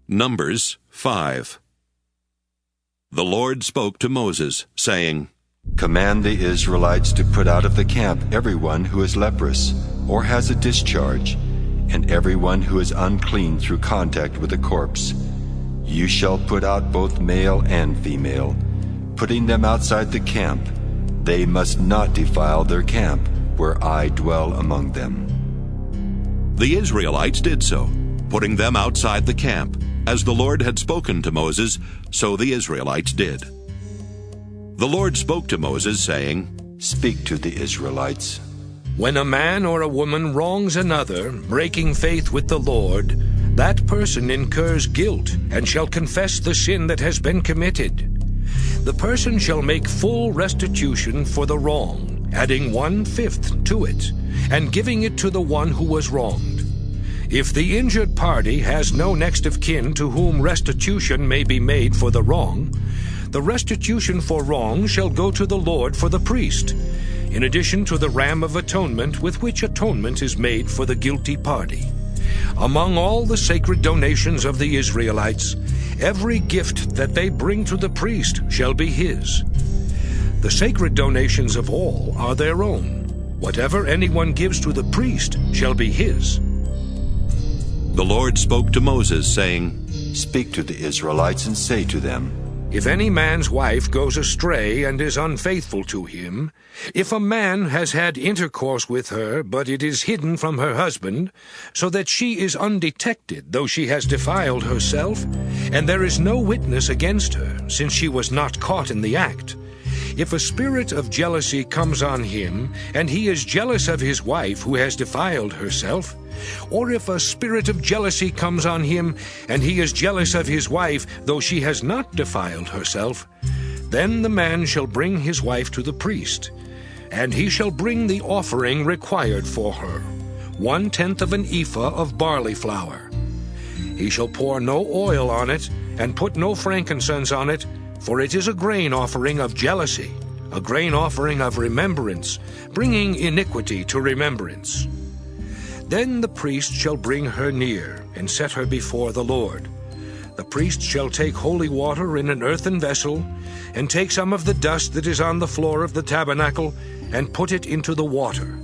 Numbers 5. The Lord spoke to Moses, saying, Command the Israelites to put out of the camp everyone who is leprous or has a discharge, and everyone who is unclean through contact with a corpse. You shall put out both male and female, putting them outside the camp. They must not defile their camp, where I dwell among them. The Israelites did so, putting them outside the camp. As the Lord had spoken to Moses, so the Israelites did. The Lord spoke to Moses, saying, Speak to the Israelites. When a man or a woman wrongs another, breaking faith with the Lord, that person incurs guilt and shall confess the sin that has been committed. The person shall make full restitution for the wrong, adding 1/5 to it, and giving it to the one who was wronged. If the injured party has no next of kin to whom restitution may be made for the wrong, the restitution for wrong shall go to the Lord for the priest, in addition to the ram of atonement with which atonement is made for the guilty party. Among all the sacred donations of the Israelites, every gift that they bring to the priest shall be his. The sacred donations of all are their own. Whatever anyone gives to the priest shall be his. The Lord spoke to Moses, saying, Speak to the Israelites and say to them, If any man's wife goes astray and is unfaithful to him, if a man has had intercourse with her, but it is hidden from her husband, so that she is undetected, though she has defiled herself, and there is no witness against her, since she was not caught in the act, if a spirit of jealousy comes on him, and he is jealous of his wife who has defiled herself, or if a spirit of jealousy comes on him, and he is jealous of his wife, though she has not defiled herself, then the man shall bring his wife to the priest, and he shall bring the offering required for her, 1/10 of an ephah of barley flour. He shall pour no oil on it, and put no frankincense on it, for it is a grain offering of jealousy, a grain offering of remembrance, bringing iniquity to remembrance. Then the priest shall bring her near, and set her before the Lord. The priest shall take holy water in an earthen vessel, and take some of the dust that is on the floor of the tabernacle, and put it into the water.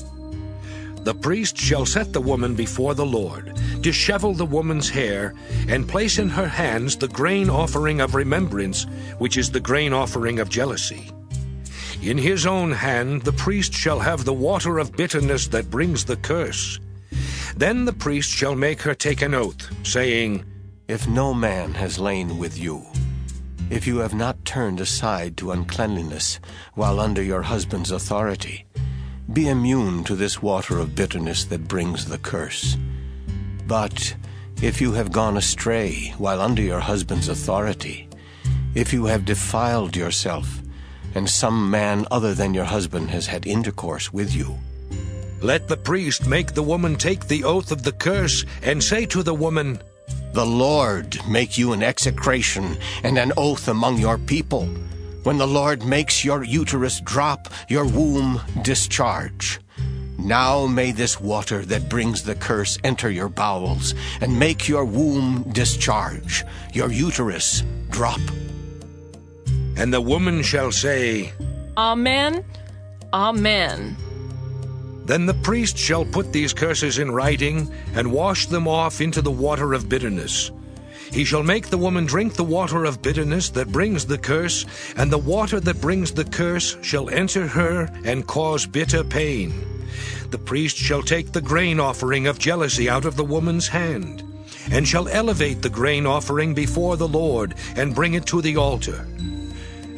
The priest shall set the woman before the Lord, dishevel the woman's hair, and place in her hands the grain offering of remembrance, which is the grain offering of jealousy. In his own hand the priest shall have the water of bitterness that brings the curse. Then the priest shall make her take an oath, saying, If no man has lain with you, if you have not turned aside to uncleanliness while under your husband's authority, be immune to this water of bitterness that brings the curse. But if you have gone astray while under your husband's authority, if you have defiled yourself, and some man other than your husband has had intercourse with you, let the priest make the woman take the oath of the curse, and say to the woman, The Lord make you an execration and an oath among your people. When the Lord makes your uterus drop, your womb discharge. Now may this water that brings the curse enter your bowels, and make your womb discharge, your uterus drop. And the woman shall say, Amen, Amen. Then the priest shall put these curses in writing, and wash them off into the water of bitterness. He shall make the woman drink the water of bitterness that brings the curse, and the water that brings the curse shall enter her and cause bitter pain. The priest shall take the grain offering of jealousy out of the woman's hand, and shall elevate the grain offering before the Lord, and bring it to the altar.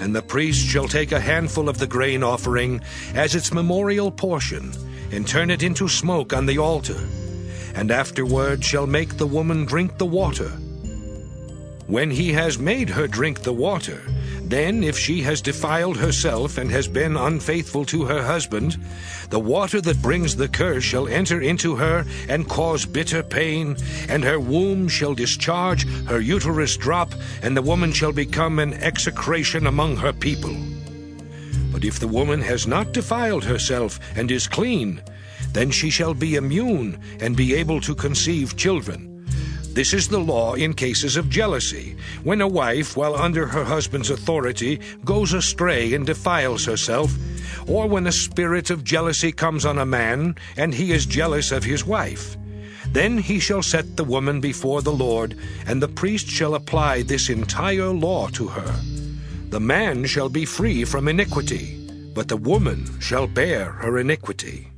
And the priest shall take a handful of the grain offering as its memorial portion, and turn it into smoke on the altar, and afterward shall make the woman drink the water. When he has made her drink the water, then if she has defiled herself and has been unfaithful to her husband, the water that brings the curse shall enter into her and cause bitter pain, and her womb shall discharge, her uterus drop, and the woman shall become an execration among her people. But if the woman has not defiled herself and is clean, then she shall be immune and be able to conceive children. This is the law in cases of jealousy, when a wife, while under her husband's authority, goes astray and defiles herself, or when a spirit of jealousy comes on a man, and he is jealous of his wife. Then he shall set the woman before the Lord, and the priest shall apply this entire law to her. The man shall be free from iniquity, but the woman shall bear her iniquity.